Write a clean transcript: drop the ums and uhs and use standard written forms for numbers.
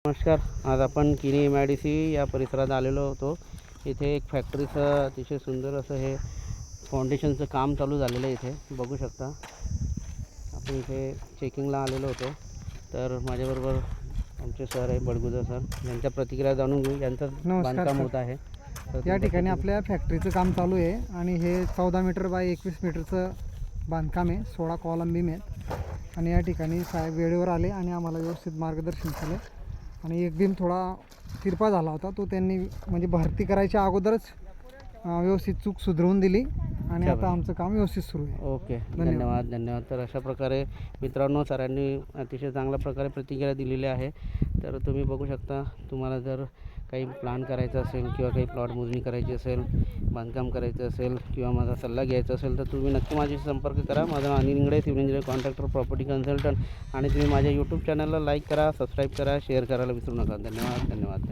नमस्कार. आज आपण किनी MIDC या परिसरात आलेलो होतो. इथे एक फॅक्टरीचं अतिशय सुंदर असं हे फाउंडेशनचं काम चालू झालेलं आहे. इथे बघू शकता. आपण इथे चेकिंगला आलेलो होतो. तर माझ्याबरोबर आमचे सर आहे बडगुजर सर, यांच्या प्रतिक्रिया जाणून घेऊ. यांचं बांधकाम होत आहे. या ठिकाणी आपल्या फॅक्टरीचं काम चालू आहे आणि हे 14 मीटर बाय 21 मीटरचं बांधकाम आहे. 16 कॉलम बीम आहेत आणि या ठिकाणी साहेब वेळेवर आले आणि आम्हाला व्यवस्थित मार्गदर्शन केलं. आणि एक बीम थोडा तिरपा झाला होता, तो त्यांनी म्हणजे भरती करायच्या अगोदरच व्यवस्थित चूक सुधरवून दिली आणि आता आमचं काम व्यवस्थित सुरू आहे. ओके, धन्यवाद. तर अशा प्रकारे मित्रांनो, सरांनी अतिशय चांगल्या प्रकारे प्रतिक्रिया दिलेली आहे. तर तुम्ही बघू शकता. तुम्हाला जर काही प्लॅन करायचा असेल किंवा काही प्लॉट मोजणी करायची असेल, बांधकाम करायचं असेल किंवा माझा सल्ला घ्यायचा असेल तर तुम्ही नक्की माझ्याशी संपर्क करा. माझं नाव Anil Ingle, civil engineer contractor property consultant. आणि तुम्ही माझ्या यूट्यूब चॅनलला लाईक करा, सबस्क्राईब करा, शेअर करायला विसरू नका. धन्यवाद.